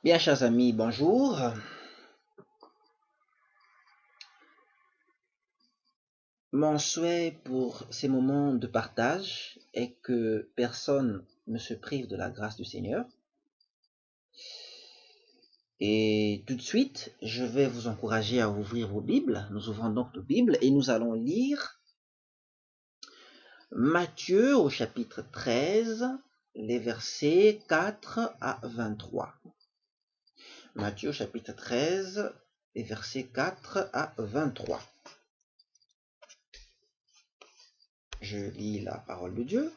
Bien, chers amis, bonjour. Mon souhait pour ces moments de partage est que personne ne se prive de la grâce du Seigneur. Et tout de suite, je vais vous encourager à ouvrir vos Bibles. Nous ouvrons donc nos Bibles et nous allons lire Matthieu au chapitre 13, les versets 4 à 23. Matthieu au chapitre 13, les versets 4 à 23. Je lis la parole de Dieu.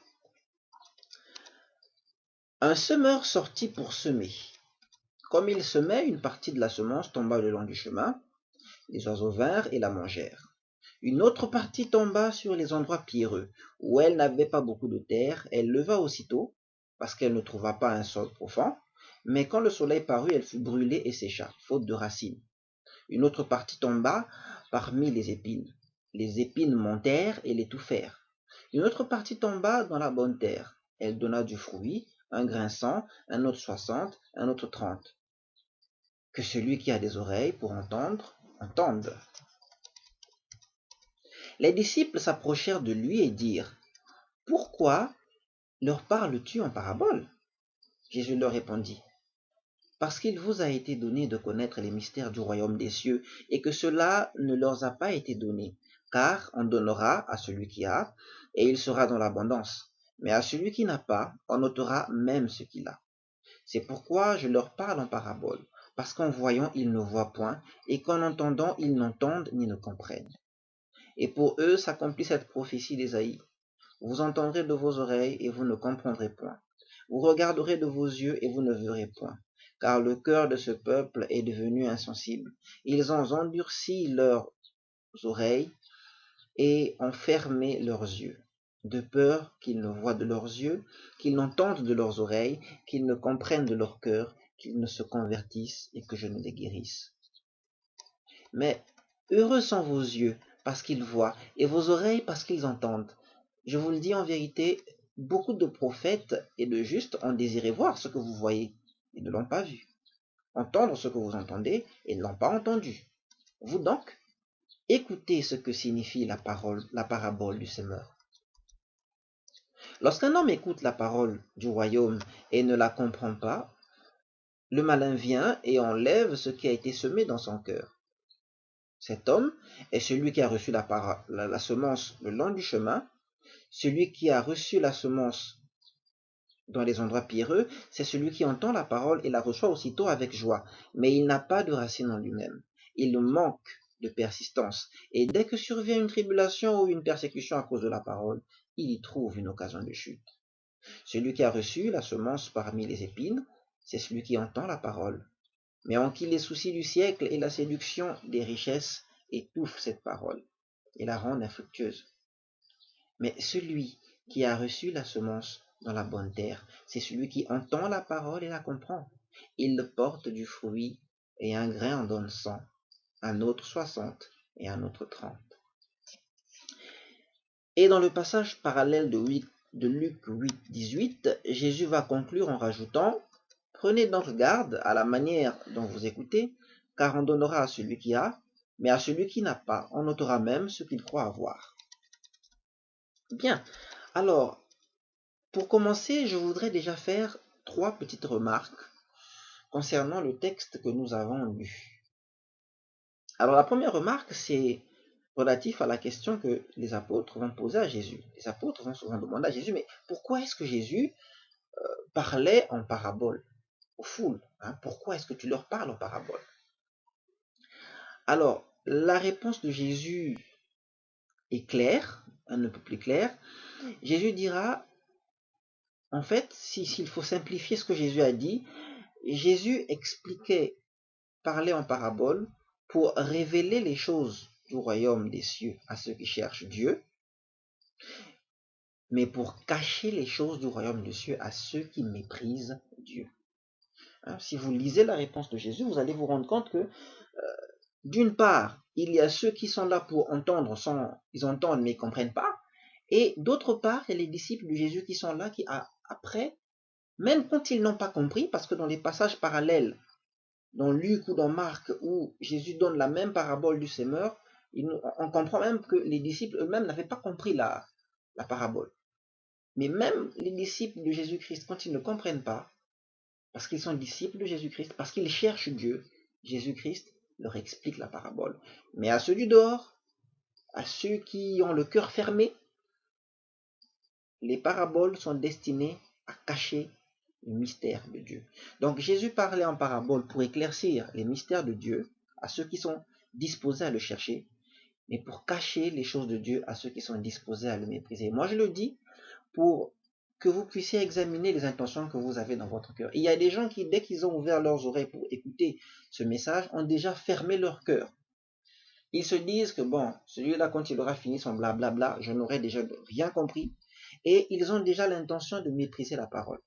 Un semeur sortit pour semer. Comme il semait, une partie de la semence tomba le long du chemin. Les oiseaux vinrent et la mangèrent. Une autre partie tomba sur les endroits pierreux, où elle n'avait pas beaucoup de terre. Elle leva aussitôt, parce qu'elle ne trouva pas un sol profond. Mais quand le soleil parut, elle fut brûlée et sécha, faute de racines. Une autre partie tomba parmi les épines. Les épines montèrent et l'étouffèrent. Une autre partie tomba dans la bonne terre. Elle donna du fruit, un grain 100, un autre 60, un autre 30. Que celui qui a des oreilles pour entendre, entende. Les disciples s'approchèrent de lui et dirent, « Pourquoi leur parles-tu en parabole ?» Jésus leur répondit, « Parce qu'il vous a été donné de connaître les mystères du royaume des cieux, et que cela ne leur a pas été donné, car on donnera à celui qui a, et il sera dans l'abondance. Mais à celui qui n'a pas, on ôtera même ce qu'il a. C'est pourquoi je leur parle en parabole, parce qu'en voyant, ils ne voient point, et qu'en entendant, ils n'entendent ni ne comprennent. Et pour eux s'accomplit cette prophétie d'Ésaïe. Vous entendrez de vos oreilles, et vous ne comprendrez point. Vous regarderez de vos yeux, et vous ne verrez point. Car le cœur de ce peuple est devenu insensible. Ils ont endurci leurs oreilles, et ont fermé leurs yeux, de peur qu'ils ne voient de leurs yeux, qu'ils n'entendent de leurs oreilles, qu'ils ne comprennent de leur cœur, qu'ils ne se convertissent et que je ne les guérisse. Mais heureux sont vos yeux parce qu'ils voient, et vos oreilles parce qu'ils entendent. Je vous le dis en vérité, beaucoup de prophètes et de justes ont désiré voir ce que vous voyez et ne l'ont pas vu, entendre ce que vous entendez et ne l'ont pas entendu. Vous donc, écoutez ce que signifie la parabole du semeur. Lorsqu'un homme écoute la parole du royaume et ne la comprend pas, le malin vient et enlève ce qui a été semé dans son cœur. Cet homme est celui qui a reçu la semence le long du chemin. Celui qui a reçu la semence dans les endroits pierreux, c'est celui qui entend la parole et la reçoit aussitôt avec joie, mais il n'a pas de racine en lui-même. Il manque de persistance, et dès que survient une tribulation ou une persécution à cause de la parole, il y trouve une occasion de chute. Celui qui a reçu la semence parmi les épines, c'est celui qui entend la parole, mais en qui les soucis du siècle et la séduction des richesses étouffent cette parole et la rendent infructueuse. Mais celui qui a reçu la semence dans la bonne terre, c'est celui qui entend la parole et la comprend. Il porte du fruit, et un grain en donne 100, un autre 60 et un autre 30. Et dans le passage parallèle de Luc 8, 18, Jésus va conclure en rajoutant, « Prenez donc garde à la manière dont vous écoutez, car on donnera à celui qui a, mais à celui qui n'a pas, on ôtera même ce qu'il croit avoir. » Bien, alors, pour commencer, je voudrais déjà faire 3 petites remarques concernant le texte que nous avons lu. Alors, la première remarque, c'est relatif à la question que les apôtres vont poser à Jésus. Les apôtres vont souvent demander à Jésus, mais pourquoi est-ce que Jésus parlait en parabole aux foules, hein? Pourquoi est-ce que tu leur parles en parabole? Alors, la réponse de Jésus est claire, un peu plus claire. Jésus dira, en fait, s'il faut simplifier ce que Jésus a dit, Jésus expliquait, parlait en parabole pour révéler les choses du royaume des cieux à ceux qui cherchent Dieu, mais pour cacher les choses du royaume des cieux à ceux qui méprisent Dieu. Hein, si vous lisez la réponse de Jésus, vous allez vous rendre compte que, d'une part, il y a ceux qui sont là pour entendre, ils entendent mais ils ne comprennent pas, et d'autre part, il y a les disciples de Jésus qui sont là, qui après, même quand ils n'ont pas compris, parce que dans les passages parallèles dans Luc ou dans Marc, où Jésus donne la même parabole du semeur, on comprend même que les disciples eux-mêmes n'avaient pas compris la parabole. Mais même les disciples de Jésus-Christ, quand ils ne comprennent pas, parce qu'ils sont disciples de Jésus-Christ, parce qu'ils cherchent Dieu, Jésus-Christ leur explique la parabole. Mais à ceux du dehors, à ceux qui ont le cœur fermé, les paraboles sont destinées à cacher le mystère de Dieu. Donc Jésus parlait en parabole pour éclaircir les mystères de Dieu à ceux qui sont disposés à le chercher, mais pour cacher les choses de Dieu à ceux qui sont disposés à le mépriser. Moi je le dis pour que vous puissiez examiner les intentions que vous avez dans votre cœur. Il y a des gens qui, dès qu'ils ont ouvert leurs oreilles pour écouter ce message, ont déjà fermé leur cœur. Ils se disent que bon, celui-là, quand il aura fini son blablabla, je n'aurai déjà rien compris. Et ils ont déjà l'intention de mépriser la parole.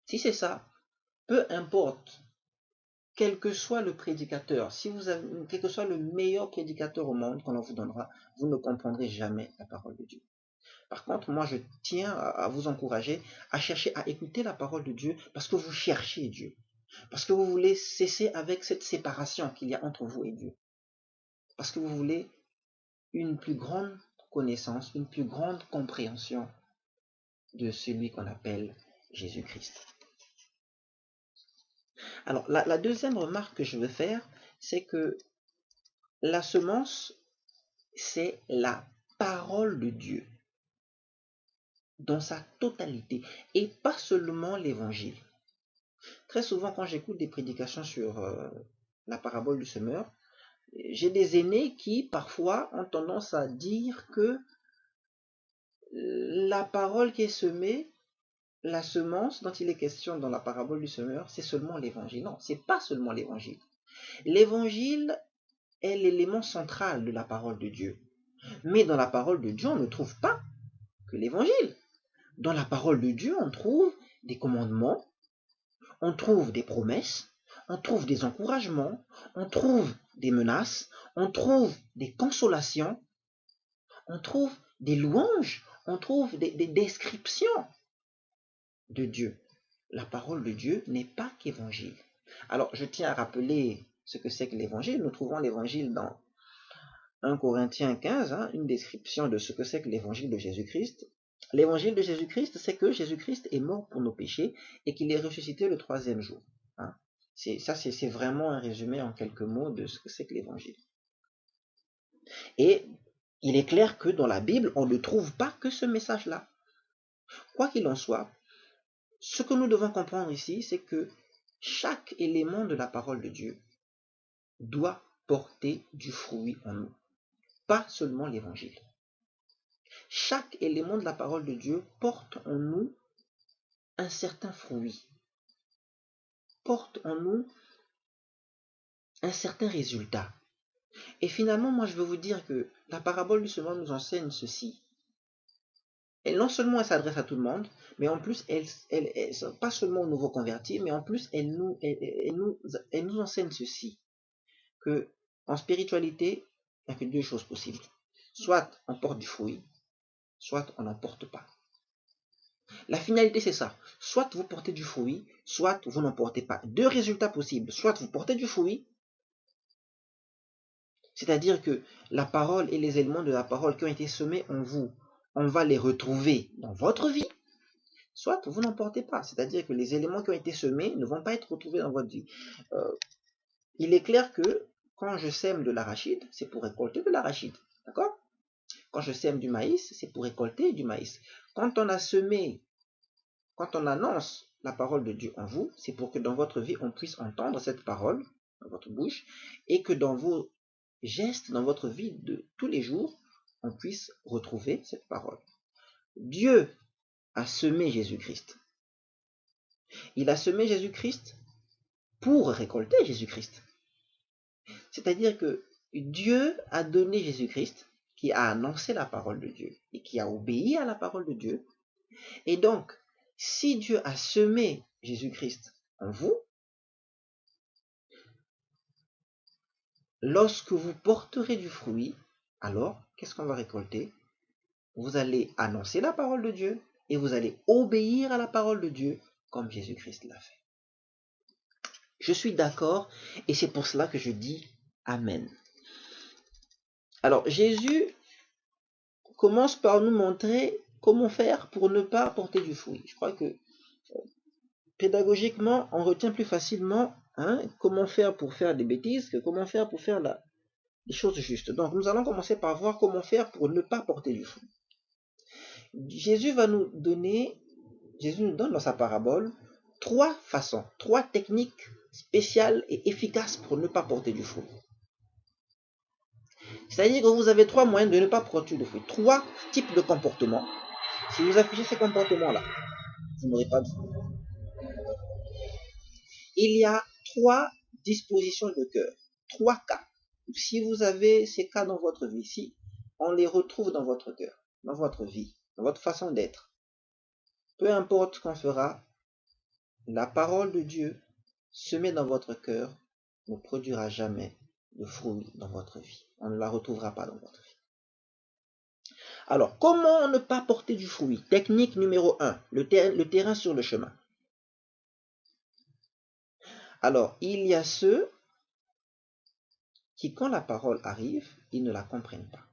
Si c'est ça, peu importe, quel que soit le prédicateur, si vous avez, quel que soit le meilleur prédicateur au monde qu'on vous donnera, vous ne comprendrez jamais la parole de Dieu. Par contre, moi, je tiens à vous encourager à chercher à écouter la parole de Dieu parce que vous cherchez Dieu. Parce que vous voulez cesser avec cette séparation qu'il y a entre vous et Dieu. Parce que vous voulez une plus grande connaissance, une plus grande compréhension de celui qu'on appelle Jésus-Christ. Alors, la deuxième remarque que je veux faire, c'est que la semence, c'est la parole de Dieu dans sa totalité et pas seulement l'évangile. Très souvent, quand j'écoute des prédications sur la parabole du semeur, j'ai des aînés qui, parfois, ont tendance à dire que la parole qui est semée, la semence dont il est question dans la parabole du semeur, c'est seulement l'évangile. Non, c'est pas seulement l'évangile. L'évangile est l'élément central de la parole de Dieu. Mais dans la parole de Dieu, on ne trouve pas que l'évangile. Dans la parole de Dieu, on trouve des commandements, on trouve des promesses, on trouve des encouragements, on trouve des menaces, on trouve des consolations, on trouve des louanges, on trouve des descriptions de Dieu. La parole de Dieu n'est pas qu'évangile. Alors, je tiens à rappeler ce que c'est que l'évangile. Nous trouvons l'évangile dans 1 Corinthiens 15, une description de ce que c'est que l'évangile de Jésus-Christ. L'évangile de Jésus-Christ, c'est que Jésus-Christ est mort pour nos péchés et qu'il est ressuscité le troisième jour. C'est vraiment un résumé en quelques mots de ce que c'est que l'évangile. Et il est clair que dans la Bible, on ne trouve pas que ce message-là. Quoi qu'il en soit, ce que nous devons comprendre ici, c'est que chaque élément de la parole de Dieu doit porter du fruit en nous, pas seulement l'évangile. Chaque élément de la parole de Dieu porte en nous un certain fruit, porte en nous un certain résultat. Et finalement, moi je veux vous dire que la parabole du semeur nous enseigne ceci. Et non seulement elle s'adresse à tout le monde, mais en plus, elle pas seulement aux nouveaux convertis, mais en plus, elle nous enseigne ceci, que en spiritualité, il n'y a que deux choses possibles. Soit on porte du fruit, soit on n'en porte pas. La finalité, c'est ça. Soit vous portez du fruit, soit vous n'en portez pas. Deux résultats possibles. Soit vous portez du fruit, c'est-à-dire que la parole et les éléments de la parole qui ont été semés en vous, on va les retrouver dans votre vie, soit vous n'en portez pas. C'est-à-dire que les éléments qui ont été semés ne vont pas être retrouvés dans votre vie. Il est clair que quand je sème de l'arachide, c'est pour récolter de l'arachide. D'accord? Quand je sème du maïs, c'est pour récolter du maïs. Quand on a semé, quand on annonce la parole de Dieu en vous, c'est pour que dans votre vie, on puisse entendre cette parole dans votre bouche et que dans vos gestes, dans votre vie de tous les jours, on puisse retrouver cette parole. Dieu a semé Jésus-Christ. Il a semé Jésus-Christ pour récolter Jésus-Christ. C'est-à-dire que Dieu a donné Jésus-Christ qui a annoncé la parole de Dieu et qui a obéi à la parole de Dieu. Et donc, si Dieu a semé Jésus-Christ en vous, lorsque vous porterez du fruit, alors, qu'est-ce qu'on va récolter? Vous allez annoncer la parole de Dieu et vous allez obéir à la parole de Dieu comme Jésus-Christ l'a fait. Je suis d'accord et c'est pour cela que je dis Amen. Alors, Jésus commence par nous montrer comment faire pour ne pas porter du fruit. Je crois que pédagogiquement, on retient plus facilement comment faire pour faire des bêtises que comment faire pour faire les choses justes. Donc, nous allons commencer par voir comment faire pour ne pas porter du fruit. Jésus nous donne dans sa parabole 3 façons, 3 techniques spéciales et efficaces pour ne pas porter du fruit. C'est-à-dire que vous avez 3 moyens de ne pas porter du fruit, 3 types de comportements. Si vous affichez ces comportements-là, vous n'aurez pas de fruit. Il y a 3 dispositions de cœur, 3 cas. Si vous avez ces cas dans votre vie, si on les retrouve dans votre cœur, dans votre vie, dans votre façon d'être, peu importe ce qu'on fera, la parole de Dieu semée dans votre cœur ne produira jamais de fruits dans votre vie. On ne la retrouvera pas dans votre vie. Alors, comment ne pas porter du fruit? Technique numéro 1, le terrain sur le chemin. Alors, il y a ceux qui, quand la parole arrive, ils ne la comprennent pas.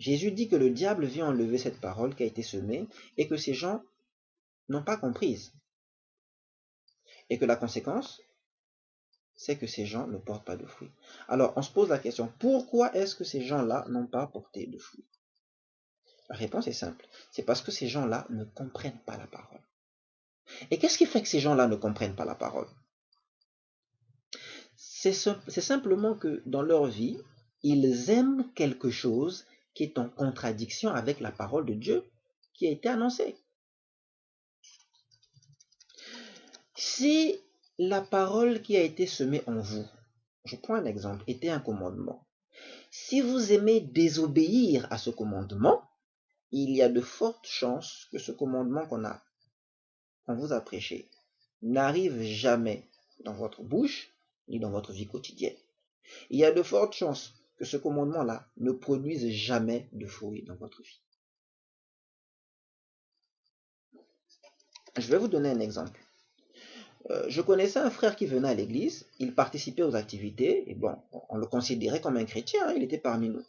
Jésus dit que le diable vient enlever cette parole qui a été semée et que ces gens n'ont pas comprise. Et que la conséquence, c'est que ces gens ne portent pas de fruits. Alors, on se pose la question, pourquoi est-ce que ces gens-là n'ont pas porté de fruits? La réponse est simple, c'est parce que ces gens-là ne comprennent pas la parole. Et qu'est-ce qui fait que ces gens-là ne comprennent pas la parole? C'est simplement que dans leur vie, ils aiment quelque chose qui est en contradiction avec la parole de Dieu qui a été annoncée. Si la parole qui a été semée en vous, je prends un exemple, était un commandement. Si vous aimez désobéir à ce commandement, il y a de fortes chances que ce commandement qu'on vous a prêché n'arrive jamais dans votre bouche ni dans votre vie quotidienne. Il y a de fortes chances que ce commandement-là ne produise jamais de fruits dans votre vie. Je vais vous donner un exemple. Je connaissais un frère qui venait à l'église, il participait aux activités, et bon, on le considérait comme un chrétien, il était parmi nous.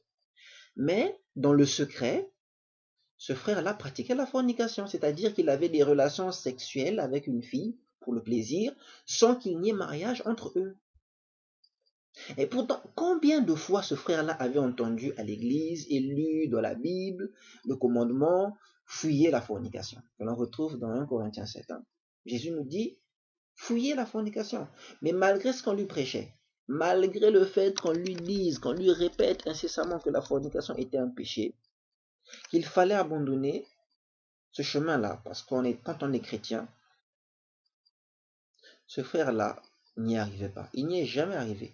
Mais dans le secret, ce frère-là pratiquait la fornication, c'est-à-dire qu'il avait des relations sexuelles avec une fille pour le plaisir, sans qu'il n'y ait mariage entre eux. Et pourtant, combien de fois ce frère-là avait entendu à l'église et lu dans la Bible le commandement « fuyez la fornication » que l'on retrouve dans 1 Corinthiens 7. Jésus nous dit « fuyez la fornication ». Mais malgré ce qu'on lui prêchait, malgré le fait qu'on lui dise, qu'on lui répète incessamment que la fornication était un péché, qu'il fallait abandonner ce chemin-là, parce quand on est chrétien, ce frère-là n'y arrivait pas. Il n'y est jamais arrivé.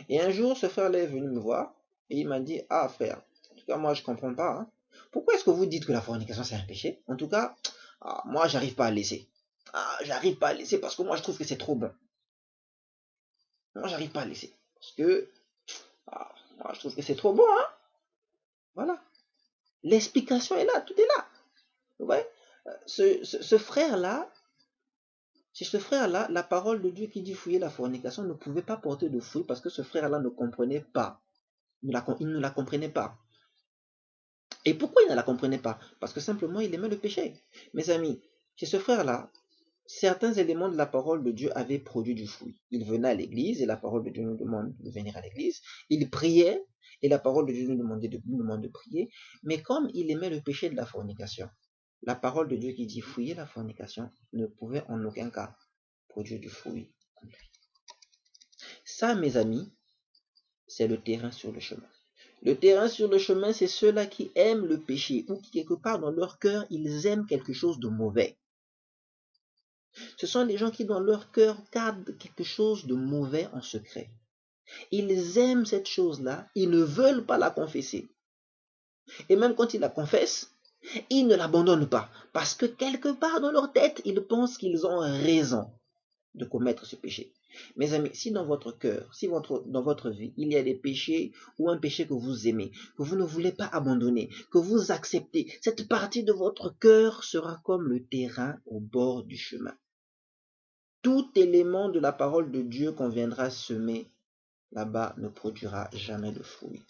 Et un jour, ce frère-là est venu me voir et il m'a dit, ah frère, en tout cas moi je comprends pas, pourquoi est-ce que vous dites que la fornication c'est un péché? En tout cas, moi j'arrive pas à laisser. J'arrive pas à laisser parce que moi je trouve que c'est trop bon. Moi j'arrive pas à laisser parce que moi je trouve que c'est trop bon, Voilà. L'explication est là, tout est là. Ouais. Ce frère-là, c'est ce frère-là, la parole de Dieu qui dit fouiller la fornication ne pouvait pas porter de fruits parce que ce frère-là ne comprenait pas. Il ne la comprenait pas. Et pourquoi il ne la comprenait pas? Parce que simplement il aimait le péché. Mes amis, chez ce frère-là, certains éléments de la parole de Dieu avaient produit du fruit. Il venait à l'église et la parole de Dieu nous demande de venir à l'église. Il priait et la parole de Dieu nous demande de prier. Mais comme il aimait le péché de la fornication, la parole de Dieu qui dit fouiller la fornication ne pouvait en aucun cas produire du fruit en lui. Ça, mes amis, c'est le terrain sur le chemin. Le terrain sur le chemin, c'est ceux-là qui aiment le péché ou qui, quelque part dans leur cœur, ils aiment quelque chose de mauvais. Ce sont les gens qui, dans leur cœur, gardent quelque chose de mauvais en secret. Ils aiment cette chose-là, ils ne veulent pas la confesser. Et même quand ils la confessent, ils ne l'abandonnent pas. Parce que quelque part dans leur tête, ils pensent qu'ils ont raison de commettre ce péché. Mes amis, si dans votre cœur, si dans votre vie, il y a des péchés ou un péché que vous aimez, que vous ne voulez pas abandonner, que vous acceptez, cette partie de votre cœur sera comme le terrain au bord du chemin. tout élément de la parole de Dieu qu'on viendra semer là-bas ne produira jamais de fruits.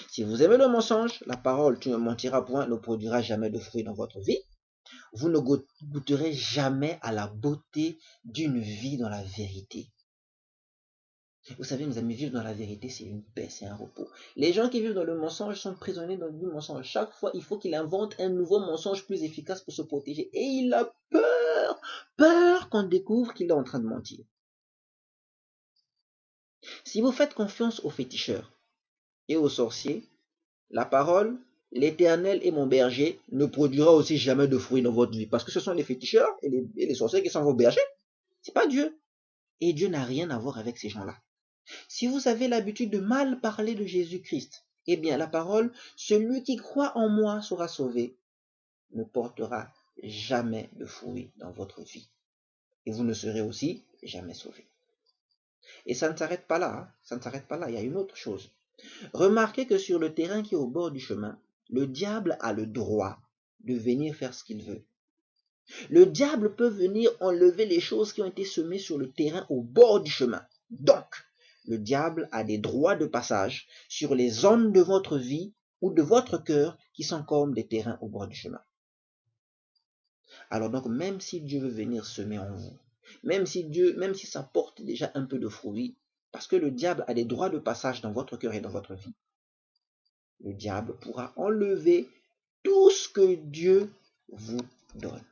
Si vous aimez le mensonge, la parole tu ne mentiras point ne produira jamais de fruits dans votre vie. Vous ne goûterez jamais à la beauté d'une vie dans la vérité. Vous savez, mes amis, vivre dans la vérité, c'est une paix, c'est un repos. Les gens qui vivent dans le mensonge sont prisonniers dans du mensonge. Chaque fois, il faut qu'il invente un nouveau mensonge plus efficace pour se protéger. Et il a peur qu'on découvre qu'il est en train de mentir. Si vous faites confiance aux féticheurs et aux sorciers, la parole, l'Éternel est mon berger, ne produira aussi jamais de fruits dans votre vie. Parce que ce sont les féticheurs et les sorciers qui sont vos bergers. C'est pas Dieu. Et Dieu n'a rien à voir avec ces gens-là. Si vous avez l'habitude de mal parler de Jésus-Christ, eh bien la parole, celui qui croit en moi sera sauvé, ne portera jamais de fruits dans votre vie. Et vous ne serez aussi jamais sauvés. Et ça ne s'arrête pas là, ça ne s'arrête pas là, il y a une autre chose. Remarquez que sur le terrain qui est au bord du chemin, le diable a le droit de venir faire ce qu'il veut. Le diable peut venir enlever les choses qui ont été semées sur le terrain au bord du chemin. Donc, le diable a des droits de passage sur les zones de votre vie ou de votre cœur qui sont comme des terrains au bord du chemin. Alors donc, même si Dieu veut venir semer en vous, même si ça porte déjà un peu de fruits, parce que le diable a des droits de passage dans votre cœur et dans votre vie, le diable pourra enlever tout ce que Dieu vous donne.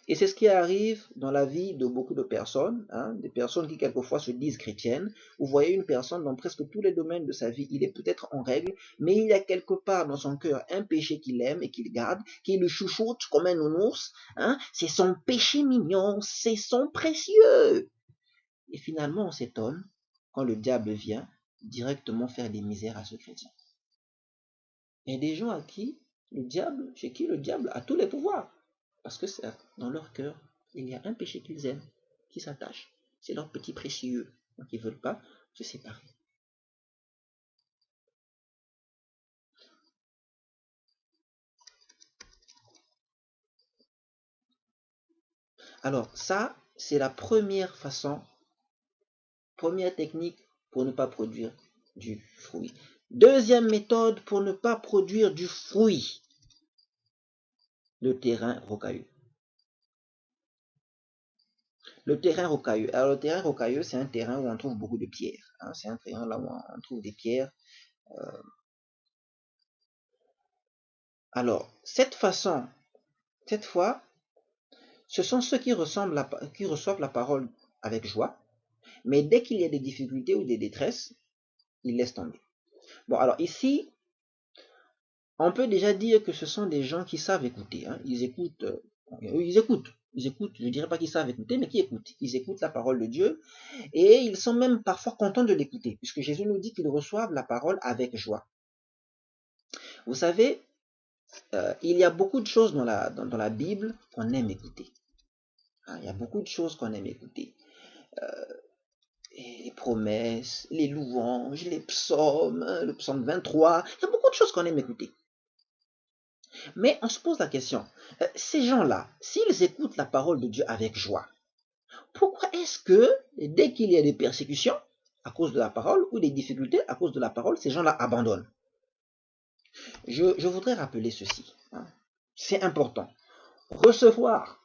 Et c'est ce qui arrive dans la vie de beaucoup de personnes, des personnes qui quelquefois se disent chrétiennes. Vous voyez une personne dans presque tous les domaines de sa vie, il est peut-être en règle, mais il y a quelque part dans son cœur un péché qu'il aime et qu'il garde, qui le chouchoute comme un nounours. C'est son péché mignon, c'est son précieux. Et finalement, on s'étonne quand le diable vient directement faire des misères à ce chrétien. Il y a des gens chez qui le diable a tous les pouvoirs. Parce que dans leur cœur, il y a un péché qu'ils aiment, qui s'attache. C'est leur petit précieux. Donc ils ne veulent pas se séparer. Alors ça, c'est la première façon, première technique pour ne pas produire du fruit. Deuxième méthode pour ne pas produire du fruit, le terrain rocailleux. Le terrain rocailleux. Alors le terrain rocailleux, c'est un terrain où on trouve beaucoup de pierres. C'est un terrain là où on trouve des pierres. Alors, cette fois, ce sont ceux qui reçoivent la parole avec joie, mais dès qu'il y a des difficultés ou des détresses, ils laissent tomber. Bon, alors ici, on peut déjà dire que ce sont des gens qui savent écouter. Ils écoutent, je ne dirais pas qu'ils savent écouter, mais qui écoutent. Ils écoutent la parole de Dieu et ils sont même parfois contents de l'écouter, puisque Jésus nous dit qu'ils reçoivent la parole avec joie. Vous savez, il y a beaucoup de choses dans la Bible qu'on aime écouter. Il y a beaucoup de choses qu'on aime écouter. Les promesses, les louanges, les psaumes, le psaume 23. Il y a beaucoup de choses qu'on aime écouter. Mais on se pose la question, ces gens-là, s'ils écoutent la parole de Dieu avec joie, pourquoi est-ce que dès qu'il y a des persécutions à cause de la parole ou des difficultés à cause de la parole, ces gens-là abandonnent? Je voudrais rappeler ceci. C'est important. Recevoir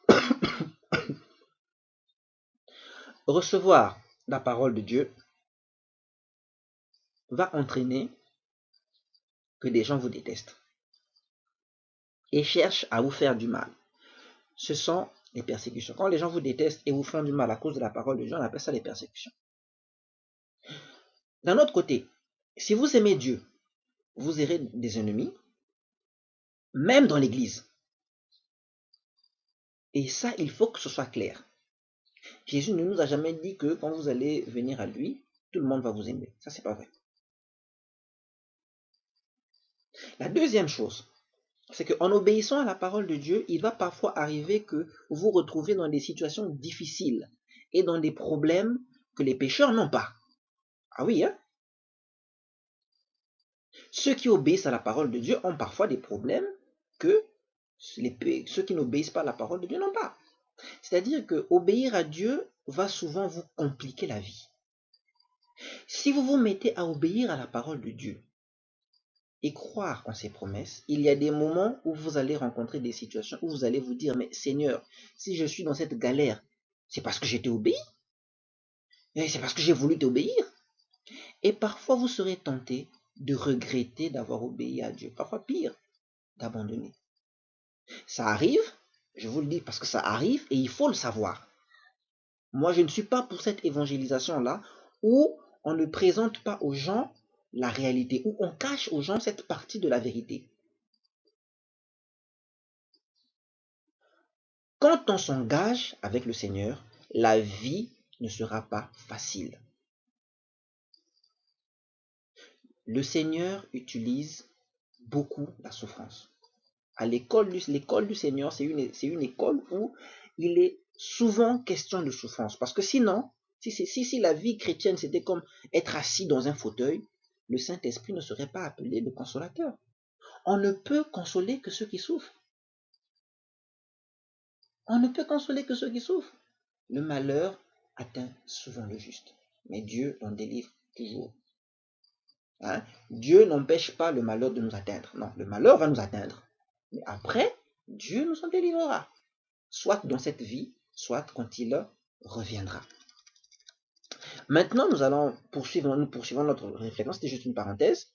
la parole de Dieu va entraîner que des gens vous détestent et cherchent à vous faire du mal. Ce sont les persécutions. Quand les gens vous détestent et vous font du mal à cause de la parole de Dieu, on appelle ça les persécutions. D'un autre côté, si vous aimez Dieu, vous aurez des ennemis, même dans l'église. Et ça, il faut que ce soit clair. Jésus ne nous a jamais dit que quand vous allez venir à lui, tout le monde va vous aimer. Ça, c'est pas vrai. La deuxième chose, c'est qu'en obéissant à la parole de Dieu, il va parfois arriver que vous vous retrouvez dans des situations difficiles et dans des problèmes que les pécheurs n'ont pas. Ah oui, Ceux qui obéissent à la parole de Dieu ont parfois des problèmes que ceux qui n'obéissent pas à la parole de Dieu n'ont pas. C'est-à-dire que obéir à Dieu va souvent vous compliquer la vie. Si vous vous mettez à obéir à la parole de Dieu et croire en ses promesses, il y a des moments où vous allez rencontrer des situations où vous allez vous dire, mais Seigneur, si je suis dans cette galère, c'est parce que j'ai obéi, c'est parce que j'ai voulu t'obéir. Et parfois, vous serez tenté de regretter d'avoir obéi à Dieu. Parfois, pire, d'abandonner. Ça arrive, je vous le dis parce que ça arrive et il faut le savoir. Moi, je ne suis pas pour cette évangélisation-là où on ne présente pas aux gens la réalité, où on cache aux gens cette partie de la vérité. Quand on s'engage avec le Seigneur, la vie ne sera pas facile. Le Seigneur utilise beaucoup la souffrance. À l'école du Seigneur, c'est une école où il est souvent question de souffrance. Parce que sinon, si la vie chrétienne, c'était comme être assis dans un fauteuil, le Saint-Esprit ne serait pas appelé le consolateur. On ne peut consoler que ceux qui souffrent. On ne peut consoler que ceux qui souffrent. Le malheur atteint souvent le juste, mais Dieu en délivre toujours. Hein? Dieu n'empêche pas le malheur de nous atteindre. Non, le malheur va nous atteindre. Mais après, Dieu nous en délivrera. Soit dans cette vie, soit quand il reviendra. Maintenant, nous poursuivons notre réflexion. C'était juste une parenthèse.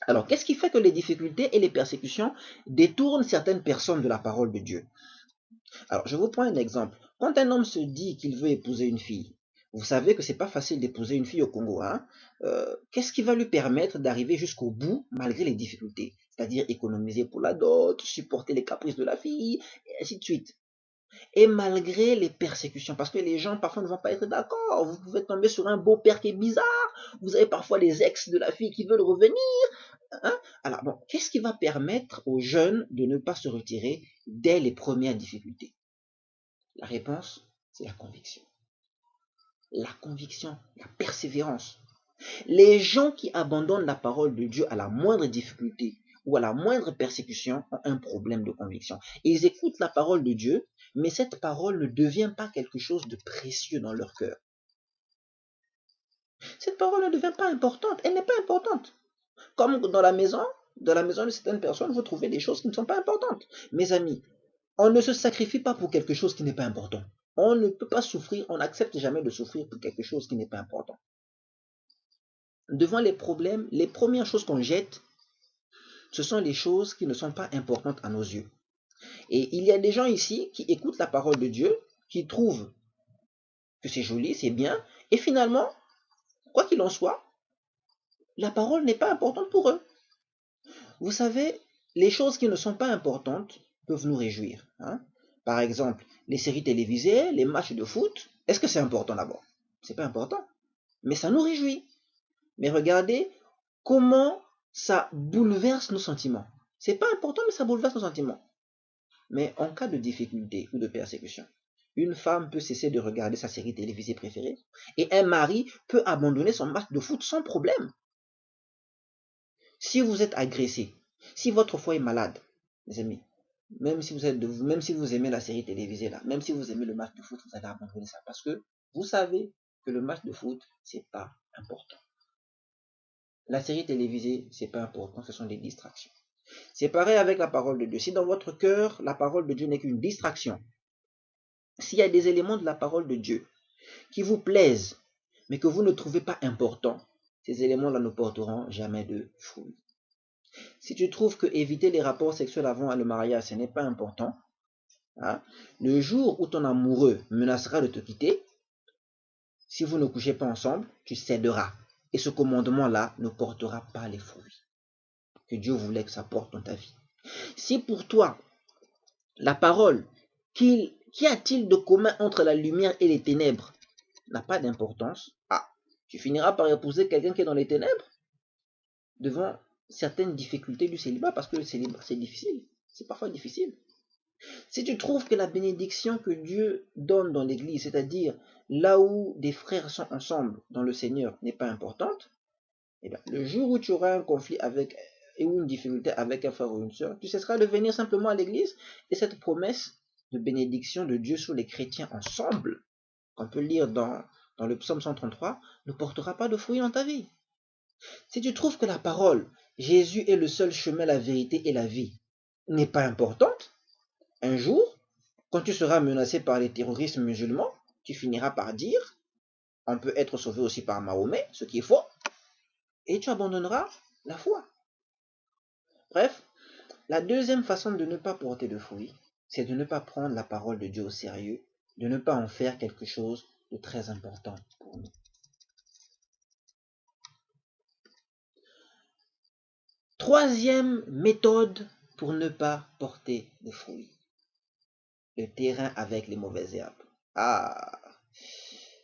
Alors, qu'est-ce qui fait que les difficultés et les persécutions détournent certaines personnes de la parole de Dieu? Alors, je vous prends un exemple. Quand un homme se dit qu'il veut épouser une fille, vous savez que c'est pas facile d'épouser une fille au Congo. Hein? Qu'est-ce qui va lui permettre d'arriver jusqu'au bout malgré les difficultés? C'est-à-dire économiser pour la dot, supporter les caprices de la fille, et ainsi de suite. Et malgré les persécutions, parce que les gens parfois ne vont pas être d'accord, vous pouvez tomber sur un beau-père qui est bizarre, vous avez parfois les ex de la fille qui veulent revenir. Hein? Alors bon, qu'est-ce qui va permettre aux jeunes de ne pas se retirer dès les premières difficultés? La réponse, c'est la conviction. La conviction, la persévérance. Les gens qui abandonnent la parole de Dieu à la moindre difficulté ou à la moindre persécution ont un problème de conviction. Ils écoutent la parole de Dieu, mais cette parole ne devient pas quelque chose de précieux dans leur cœur. Cette parole ne devient pas importante, elle n'est pas importante. Comme dans la maison de certaines personnes, vous trouvez des choses qui ne sont pas importantes. Mes amis, on ne se sacrifie pas pour quelque chose qui n'est pas important. On ne peut pas souffrir, on n'accepte jamais de souffrir pour quelque chose qui n'est pas important. Devant les problèmes, les premières choses qu'on jette, ce sont les choses qui ne sont pas importantes à nos yeux. Et il y a des gens ici qui écoutent la parole de Dieu, qui trouvent que c'est joli, c'est bien, et finalement, quoi qu'il en soit, la parole n'est pas importante pour eux. Vous savez, les choses qui ne sont pas importantes peuvent nous réjouir. Hein? Par exemple, les séries télévisées, les matchs de foot, est-ce que c'est important d'abord? C'est pas important, mais ça nous réjouit. Mais regardez comment ça bouleverse nos sentiments. C'est pas important, mais ça bouleverse nos sentiments. Mais en cas de difficulté ou de persécution, une femme peut cesser de regarder sa série télévisée préférée et un mari peut abandonner son match de foot sans problème. Si vous êtes agressé, si votre foi est malade, mes amis, même si vous aimez la série télévisée là, même si vous aimez le match de foot, vous allez abandonner ça parce que vous savez que le match de foot, c'est pas important. La série télévisée, c'est pas important, ce sont des distractions. C'est pareil avec la parole de Dieu. Si dans votre cœur, la parole de Dieu n'est qu'une distraction, s'il y a des éléments de la parole de Dieu qui vous plaisent, mais que vous ne trouvez pas importants, ces éléments-là ne porteront jamais de fruits. Si tu trouves que éviter les rapports sexuels avant le mariage, ce n'est pas important, hein, le jour où ton amoureux menacera de te quitter, si vous ne couchez pas ensemble, tu céderas. Et ce commandement-là ne portera pas les fruits que Dieu voulait que ça porte dans ta vie. Si pour toi, la parole, qu'y a-t-il de commun entre la lumière et les ténèbres, n'a pas d'importance, tu finiras par épouser quelqu'un qui est dans les ténèbres devant certaines difficultés du célibat, parce que le célibat, c'est difficile, c'est parfois difficile. Si tu trouves que la bénédiction que Dieu donne dans l'église, c'est-à-dire là où des frères sont ensemble dans le Seigneur, n'est pas importante, eh bien, le jour où tu auras un conflit ou une difficulté avec un frère ou une soeur, tu cesseras de venir simplement à l'église et cette promesse de bénédiction de Dieu sur les chrétiens ensemble qu'on peut lire dans le psaume 133, ne portera pas de fruits dans ta vie. Si tu trouves que la parole, Jésus est le seul chemin, la vérité et la vie, n'est pas importante, un jour, quand tu seras menacé par les terroristes musulmans, tu finiras par dire, on peut être sauvé aussi par Mahomet, ce qui est faux, et tu abandonneras la foi. Bref, la deuxième façon de ne pas porter de fruits, c'est de ne pas prendre la parole de Dieu au sérieux, de ne pas en faire quelque chose de très important pour nous. Troisième méthode pour ne pas porter de fruits, le terrain avec les mauvaises herbes.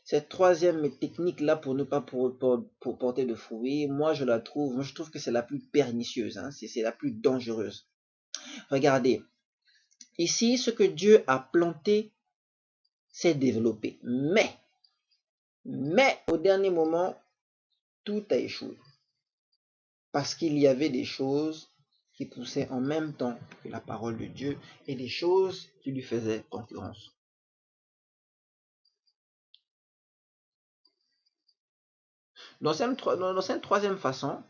Cette troisième technique-là pour ne pas porter de fruits, moi je trouve que c'est la plus pernicieuse, c'est la plus dangereuse. Regardez, ici ce que Dieu a planté s'est développé, mais au dernier moment, tout a échoué. Parce qu'il y avait des choses qui poussaient en même temps que la parole de Dieu et des choses qui lui faisaient concurrence. Dans cette troisième façon,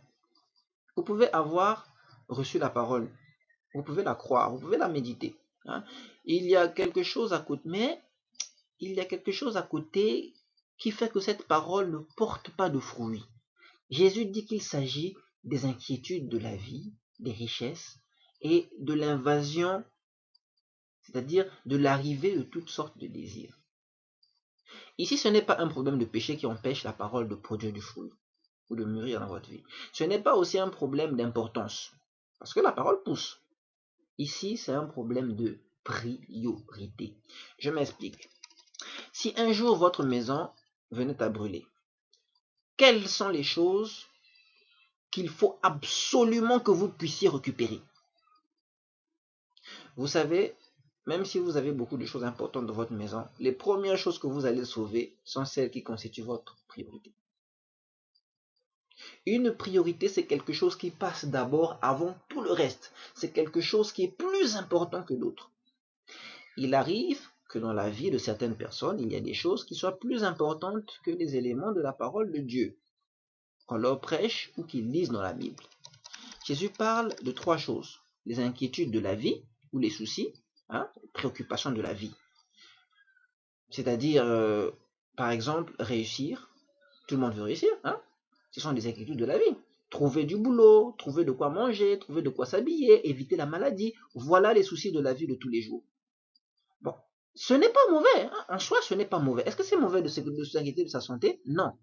vous pouvez avoir reçu la parole, vous pouvez la croire, vous pouvez la méditer. Il y a quelque chose à côté, mais il y a quelque chose à côté qui fait que cette parole ne porte pas de fruits. Jésus dit qu'il s'agit des inquiétudes de la vie, des richesses et de l'invasion, c'est-à-dire de l'arrivée de toutes sortes de désirs. Ici, ce n'est pas un problème de péché qui empêche la parole de produire du fruit ou de mûrir dans votre vie. Ce n'est pas aussi un problème d'importance, parce que la parole pousse. Ici, c'est un problème de priorité. Je m'explique. Si un jour votre maison venait à brûler, quelles sont les choses qu'il faut absolument que vous puissiez récupérer? Vous savez, même si vous avez beaucoup de choses importantes dans votre maison, les premières choses que vous allez sauver sont celles qui constituent votre priorité. Une priorité, c'est quelque chose qui passe d'abord avant tout le reste. C'est quelque chose qui est plus important que d'autres. Il arrive que dans la vie de certaines personnes, il y a des choses qui soient plus importantes que les éléments de la parole de Dieu, qu'on leur prêche ou qu'ils lisent dans la Bible. Jésus parle de trois choses: les inquiétudes de la vie ou les soucis, préoccupations de la vie. C'est-à-dire, par exemple, réussir. Tout le monde veut réussir. Ce sont des inquiétudes de la vie. Trouver du boulot, trouver de quoi manger, trouver de quoi s'habiller, éviter la maladie. Voilà les soucis de la vie de tous les jours. Bon, ce n'est pas mauvais. En soi, ce n'est pas mauvais. Est-ce que c'est mauvais de s'inquiéter de sa santé? Non.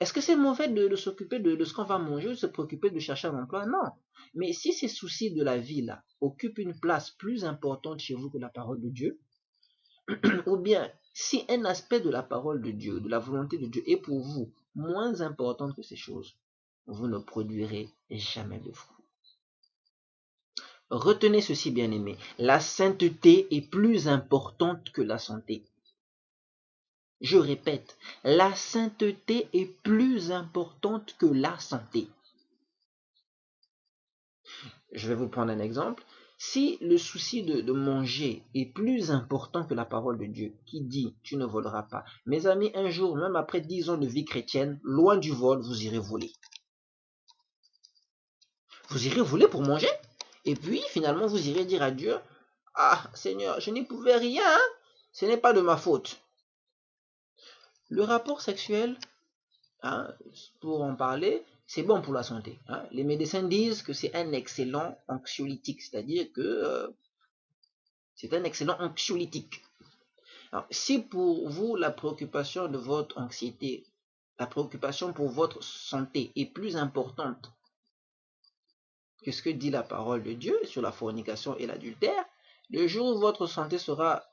Est-ce que c'est mauvais de s'occuper de ce qu'on va manger, de se préoccuper de chercher un emploi? Non. Mais si ces soucis de la vie-là occupent une place plus importante chez vous que la parole de Dieu, ou bien si un aspect de la parole de Dieu, de la volonté de Dieu est pour vous moins important que ces choses, vous ne produirez jamais de fruits. Retenez ceci, bien-aimés, la sainteté est plus importante que la santé. Je répète, la sainteté est plus importante que la santé. Je vais vous prendre un exemple. Si le souci de manger est plus important que la parole de Dieu, qui dit « tu ne voleras pas », mes amis, un jour, même après 10 ans de vie chrétienne, loin du vol, vous irez voler. Vous irez voler pour manger, et puis finalement vous irez dire à Dieu « Ah Seigneur, je n'y pouvais rien, ce n'est pas de ma faute ». Le rapport sexuel, pour en parler, c'est bon pour la santé. Les médecins disent que c'est un excellent anxiolytique, c'est-à-dire que c'est un excellent anxiolytique. Alors, si pour vous la préoccupation de votre anxiété, la préoccupation pour votre santé est plus importante que ce que dit la parole de Dieu sur la fornication et l'adultère, le jour où votre santé sera,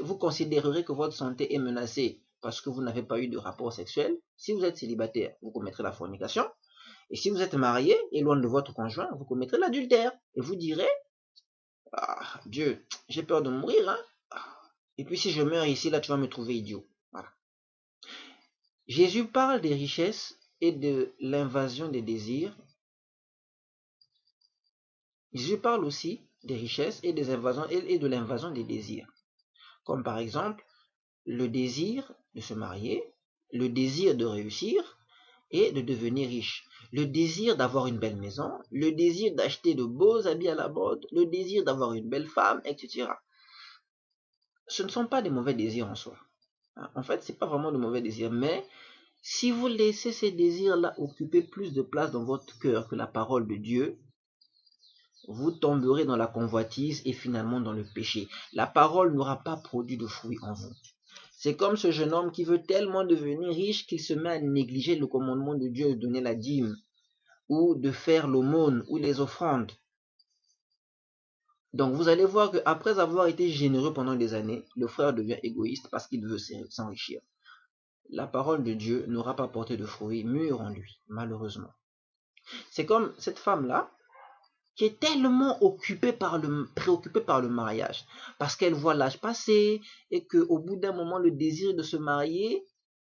vous considérerez que votre santé est menacée parce que vous n'avez pas eu de rapport sexuel. Si vous êtes célibataire, vous commettrez la fornication. Et si vous êtes marié et loin de votre conjoint, vous commettrez l'adultère. Et vous direz, ah, Dieu, j'ai peur de mourir. Et puis si je meurs ici, là, tu vas me trouver idiot. Voilà. Jésus parle des richesses et de l'invasion des désirs. Jésus parle aussi des richesses et des invasions et de l'invasion des désirs. Comme par exemple, le désir de se marier, le désir de réussir et de devenir riche, le désir d'avoir une belle maison, le désir d'acheter de beaux habits à la mode, le désir d'avoir une belle femme, etc. Ce ne sont pas des mauvais désirs en soi. En fait, ce n'est pas vraiment de mauvais désirs, mais si vous laissez ces désirs-là occuper plus de place dans votre cœur que la parole de Dieu, vous tomberez dans la convoitise et finalement dans le péché. La parole n'aura pas produit de fruits en vous. C'est comme ce jeune homme qui veut tellement devenir riche qu'il se met à négliger le commandement de Dieu de donner la dîme ou de faire l'aumône ou les offrandes. Donc vous allez voir qu'après avoir été généreux pendant des années, le frère devient égoïste parce qu'il veut s'enrichir. La parole de Dieu n'aura pas porté de fruits mûrs en lui, malheureusement. C'est comme cette femme-là qui est tellement préoccupée par le mariage, parce qu'elle voit l'âge passer et qu'au bout d'un moment, le désir de se marier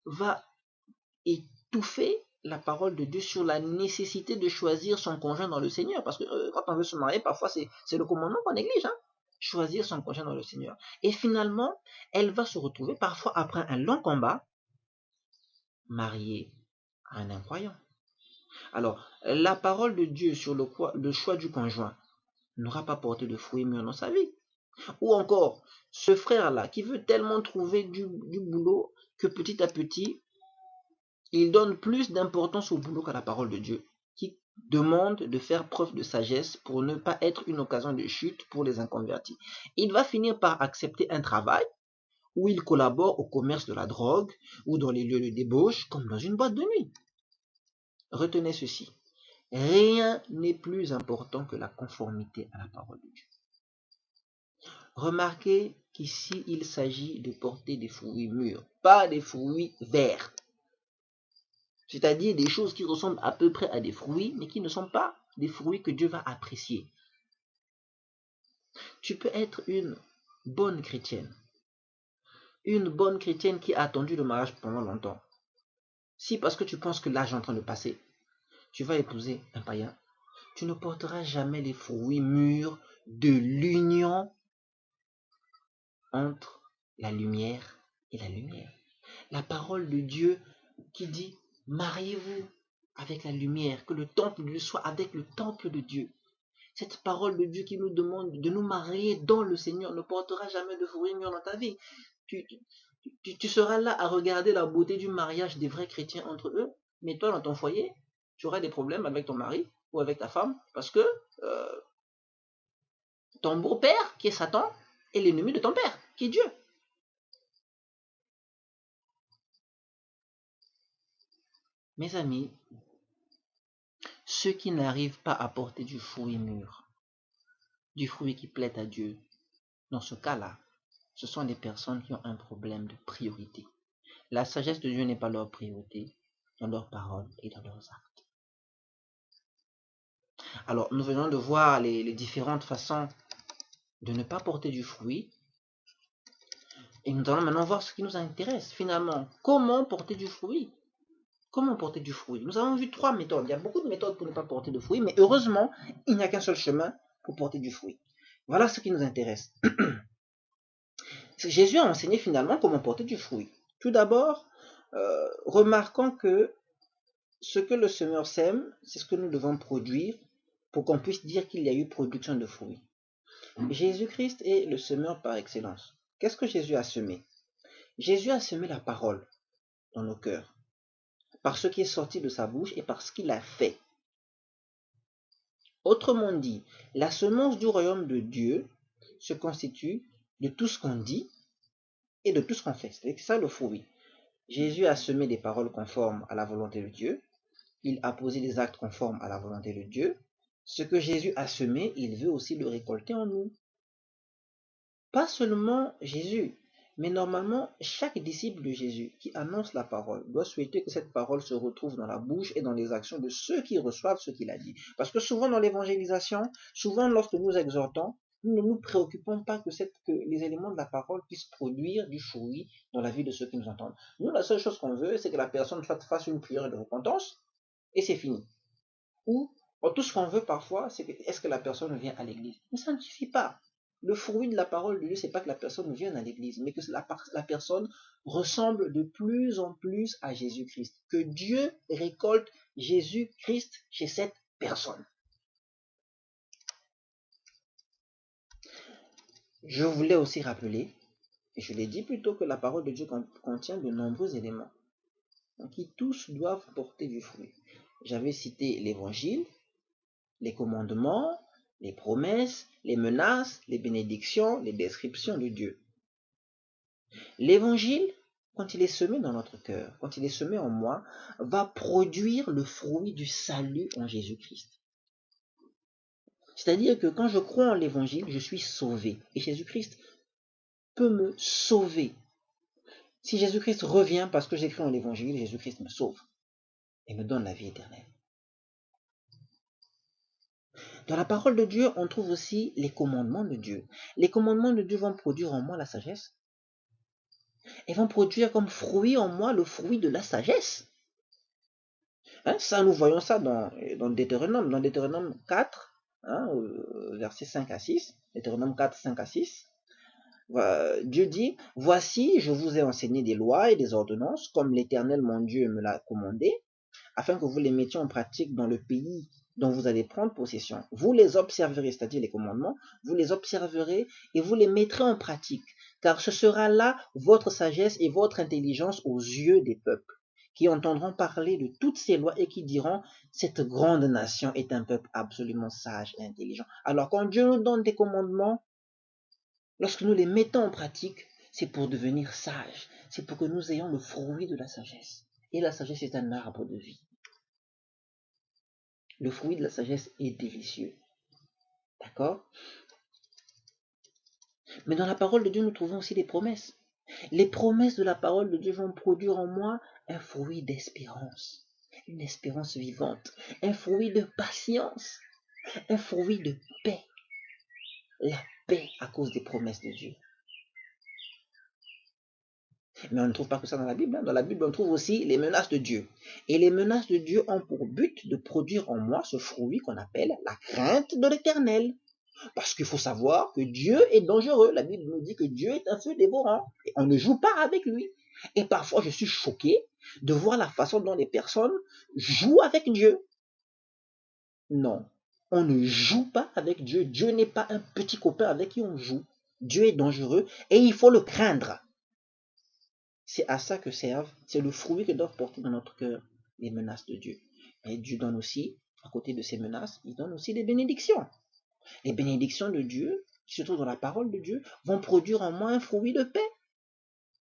va étouffer la parole de Dieu sur la nécessité de choisir son conjoint dans le Seigneur. Parce que quand on veut se marier, parfois c'est le commandement qu'on néglige, hein? Choisir son conjoint dans le Seigneur. Et finalement, elle va se retrouver, parfois après un long combat, mariée à un incroyant. Alors, la parole de Dieu sur le choix du conjoint n'aura pas porté de fruits mûrs dans sa vie. Ou encore, ce frère-là qui veut tellement trouver du boulot que petit à petit, il donne plus d'importance au boulot qu'à la parole de Dieu, qui demande de faire preuve de sagesse pour ne pas être une occasion de chute pour les inconvertis. Il va finir par accepter un travail où il collabore au commerce de la drogue ou dans les lieux de débauche comme dans une boîte de nuit. Retenez ceci. Rien n'est plus important que la conformité à la parole de Dieu. Remarquez qu'ici, il s'agit de porter des fruits mûrs, pas des fruits verts. C'est-à-dire des choses qui ressemblent à peu près à des fruits, mais qui ne sont pas des fruits que Dieu va apprécier. Tu peux être une bonne chrétienne qui a attendu le mariage pendant longtemps. Si parce que tu penses que l'âge est en train de passer, tu vas épouser un païen, tu ne porteras jamais les fruits mûrs de l'union entre la lumière et la lumière. La parole de Dieu qui dit, mariez-vous avec la lumière, que le temple de Dieu soit avec le temple de Dieu. Cette parole de Dieu qui nous demande de nous marier dans le Seigneur ne portera jamais de fruits mûrs dans ta vie. Tu seras là à regarder la beauté du mariage des vrais chrétiens entre eux, mais toi dans ton foyer, tu auras des problèmes avec ton mari ou avec ta femme parce que ton beau-père, qui est Satan, est l'ennemi de ton père, qui est Dieu. Mes amis, ceux qui n'arrivent pas à porter du fruit mûr, du fruit qui plaît à Dieu, dans ce cas-là, ce sont des personnes qui ont un problème de priorité. La sagesse de Dieu n'est pas leur priorité dans leurs paroles et dans leurs actes. Alors, nous venons de voir les différentes façons de ne pas porter du fruit. Et nous allons maintenant voir ce qui nous intéresse finalement. Comment porter du fruit? Comment porter du fruit? Nous avons vu 3 méthodes. Il y a beaucoup de méthodes pour ne pas porter de fruit, mais heureusement, il n'y a qu'un seul chemin pour porter du fruit. Voilà ce qui nous intéresse. Jésus a enseigné finalement comment porter du fruit. Tout d'abord, remarquons que ce que le semeur sème, c'est ce que nous devons produire pour qu'on puisse dire qu'il y a eu production de fruits. Jésus-Christ est le semeur par excellence. Qu'est-ce que Jésus a semé? Jésus a semé la parole dans nos cœurs, par ce qui est sorti de sa bouche et par ce qu'il a fait. Autrement dit, la semence du royaume de Dieu se constitue de tout ce qu'on dit et de tout ce qu'on fait. C'est ça le fruit. Jésus a semé des paroles conformes à la volonté de Dieu. Il a posé des actes conformes à la volonté de Dieu. Ce que Jésus a semé, il veut aussi le récolter en nous. Pas seulement Jésus, mais normalement, chaque disciple de Jésus qui annonce la parole doit souhaiter que cette parole se retrouve dans la bouche et dans les actions de ceux qui reçoivent ce qu'il a dit. Parce que souvent dans l'évangélisation, souvent lorsque nous exhortons, nous ne nous préoccupons pas que les éléments de la parole puissent produire du fruit dans la vie de ceux qui nous entendent. Nous, la seule chose qu'on veut, c'est que la personne fasse une prière de repentance et c'est fini. Ou tout ce qu'on veut parfois, c'est que est-ce que la personne vient à l'église? Mais ça ne suffit pas. Le fruit de la parole de Dieu, c'est pas que la personne vienne à l'église, mais que la personne ressemble de plus en plus à Jésus-Christ. Que Dieu récolte Jésus-Christ chez cette personne. Je voulais aussi rappeler, et je l'ai dit plutôt, que la parole de Dieu contient de nombreux éléments qui tous doivent porter du fruit. J'avais cité l'évangile, les commandements, les promesses, les menaces, les bénédictions, les descriptions de Dieu. L'évangile, quand il est semé dans notre cœur, quand il est semé en moi, va produire le fruit du salut en Jésus-Christ. C'est-à-dire que quand je crois en l'évangile, je suis sauvé. Et Jésus-Christ peut me sauver. Si Jésus-Christ revient parce que j'écris en l'évangile, Jésus-Christ me sauve et me donne la vie éternelle. Dans la parole de Dieu, on trouve aussi les commandements de Dieu. Les commandements de Dieu vont produire en moi la sagesse. Ils vont produire comme fruit en moi le fruit de la sagesse. Ça, nous voyons ça dans Deutéronome. Dans Deutéronome 4, versets 5 à 6. Deutéronome 4, 5 à 6. Dieu dit, « Voici, je vous ai enseigné des lois et des ordonnances, comme l'Éternel mon Dieu me l'a commandé, afin que vous les mettiez en pratique dans le pays dont vous allez prendre possession. Vous les observerez, c'est-à-dire les commandements, vous les observerez et vous les mettrez en pratique, car ce sera là votre sagesse et votre intelligence aux yeux des peuples, qui entendront parler de toutes ces lois et qui diront, cette grande nation est un peuple absolument sage et intelligent. » Alors quand Dieu nous donne des commandements, lorsque nous les mettons en pratique, c'est pour devenir sages, c'est pour que nous ayons le fruit de la sagesse. Et la sagesse est un arbre de vie. Le fruit de la sagesse est délicieux. D'accord? Mais dans la parole de Dieu, nous trouvons aussi des promesses. Les promesses de la parole de Dieu vont produire en moi un fruit d'espérance, une espérance vivante, un fruit de patience, un fruit de paix. La paix à cause des promesses de Dieu. Mais on ne trouve pas que ça dans la Bible. Dans la Bible, on trouve aussi les menaces de Dieu. Et les menaces de Dieu ont pour but de produire en moi ce fruit qu'on appelle la crainte de l'Éternel. Parce qu'il faut savoir que Dieu est dangereux. La Bible nous dit que Dieu est un feu dévorant. Et on ne joue pas avec lui. Et parfois, je suis choqué de voir la façon dont les personnes jouent avec Dieu. Non, on ne joue pas avec Dieu. Dieu n'est pas un petit copain avec qui on joue. Dieu est dangereux et il faut le craindre. C'est à ça que servent, c'est le fruit que doivent porter dans notre cœur les menaces de Dieu. Et Dieu donne aussi, à côté de ces menaces, il donne aussi des bénédictions. Les bénédictions de Dieu, surtout dans la parole de Dieu, vont produire en moi un fruit de paix.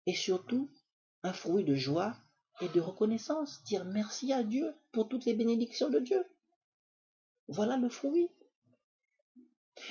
Et surtout, un fruit de joie et de reconnaissance. Dire merci à Dieu pour toutes les bénédictions de Dieu. Voilà le fruit.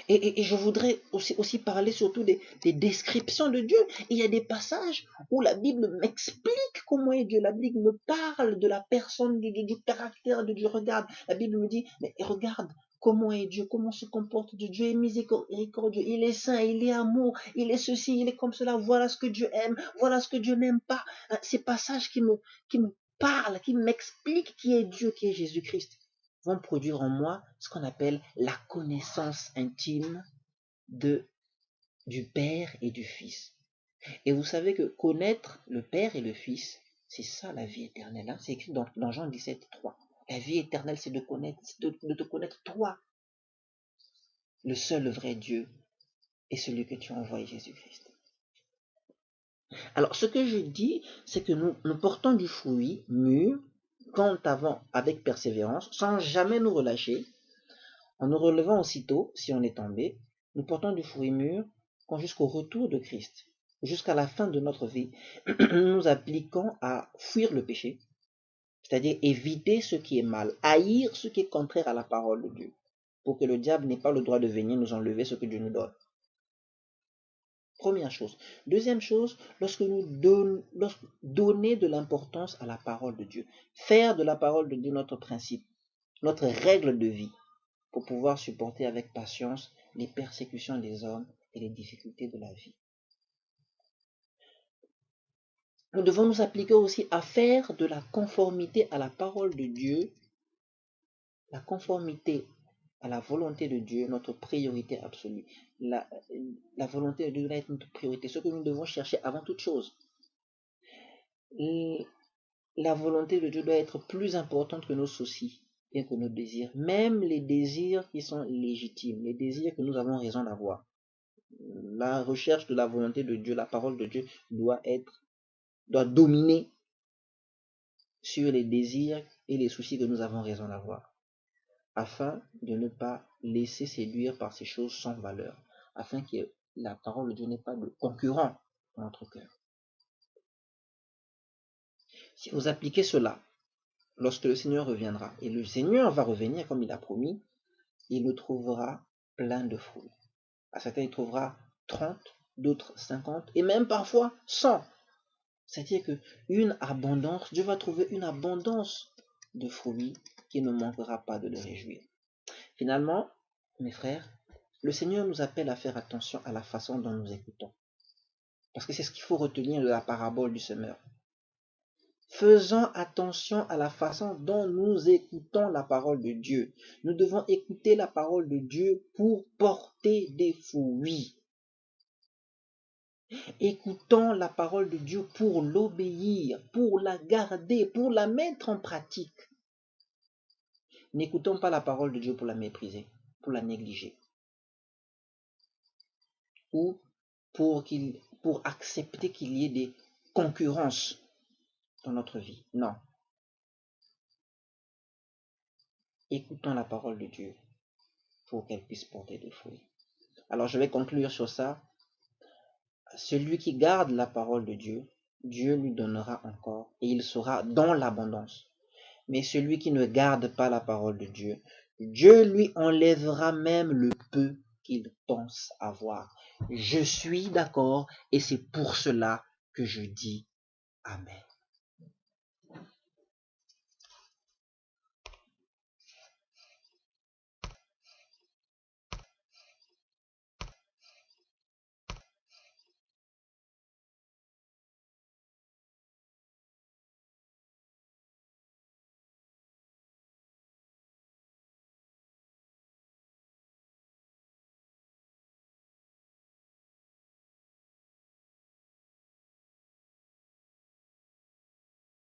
Et je voudrais aussi parler surtout des descriptions de Dieu. Il y a des passages où la Bible m'explique comment est Dieu. La Bible me parle de la personne de Dieu, du caractère de Dieu. Regarde, la Bible me dit, mais regarde comment est Dieu, comment se comporte Dieu. Dieu est miséricordieux, il est saint, il est amour, il est ceci, il est comme cela. Voilà ce que Dieu aime, voilà ce que Dieu n'aime pas. Ces passages qui me parlent, qui m'expliquent qui est Dieu, qui est Jésus-Christ, vont produire en moi ce qu'on appelle la connaissance intime du Père et du Fils. Et vous savez que connaître le Père et le Fils, c'est ça la vie éternelle. C'est écrit dans Jean 17, 3. La vie éternelle, c'est de te connaître toi, le seul vrai Dieu et celui que tu as envoyé, Jésus-Christ. Alors, ce que je dis, c'est que nous portons du fruit mûr, quand avant avec persévérance, sans jamais nous relâcher, en nous relevant aussitôt, si on est tombé, nous portons du fruit mûr jusqu'au retour de Christ, jusqu'à la fin de notre vie, nous appliquons à fuir le péché, c'est-à-dire éviter ce qui est mal, haïr ce qui est contraire à la parole de Dieu, pour que le diable n'ait pas le droit de venir nous enlever ce que Dieu nous donne. Première chose. Deuxième chose, lorsque donner de l'importance à la parole de Dieu, faire de la parole de Dieu notre principe, notre règle de vie, pour pouvoir supporter avec patience les persécutions des hommes et les difficultés de la vie. Nous devons nous appliquer aussi à faire de la conformité à la parole de Dieu, la conformité à la volonté de Dieu notre priorité absolue. La volonté de Dieu doit être notre priorité, ce que nous devons chercher avant toute chose. La volonté de Dieu doit être plus importante que nos soucis et que nos désirs, même les désirs qui sont légitimes, les désirs que nous avons raison d'avoir. La recherche de la volonté de Dieu, la parole de Dieu doit dominer sur les désirs et les soucis que nous avons raison d'avoir, afin de ne pas laisser séduire par ces choses sans valeur, afin que la parole de Dieu n'ait pas de concurrent dans notre cœur. Si vous appliquez cela, lorsque le Seigneur reviendra, et le Seigneur va revenir comme il a promis, il nous trouvera plein de fruits. À certains, il trouvera 30, d'autres 50, et même parfois 100. C'est-à-dire qu'une abondance, Dieu va trouver une abondance de fruits qui ne manquera pas de le réjouir. Finalement, mes frères, le Seigneur nous appelle à faire attention à la façon dont nous écoutons. Parce que c'est ce qu'il faut retenir de la parabole du semeur. Faisons attention à la façon dont nous écoutons la parole de Dieu. Nous devons écouter la parole de Dieu pour porter des fruits. Écoutons la parole de Dieu pour l'obéir, pour la garder, pour la mettre en pratique. N'écoutons pas la parole de Dieu pour la mépriser, pour la négliger. Ou pour accepter qu'il y ait des concurrences dans notre vie. Non. Écoutons la parole de Dieu pour qu'elle puisse porter des fruits. Alors je vais conclure sur ça. Celui qui garde la parole de Dieu, Dieu lui donnera encore et il sera dans l'abondance. Mais celui qui ne garde pas la parole de Dieu, Dieu lui enlèvera même le peu qu'il pense avoir. Je suis d'accord et c'est pour cela que je dis Amen.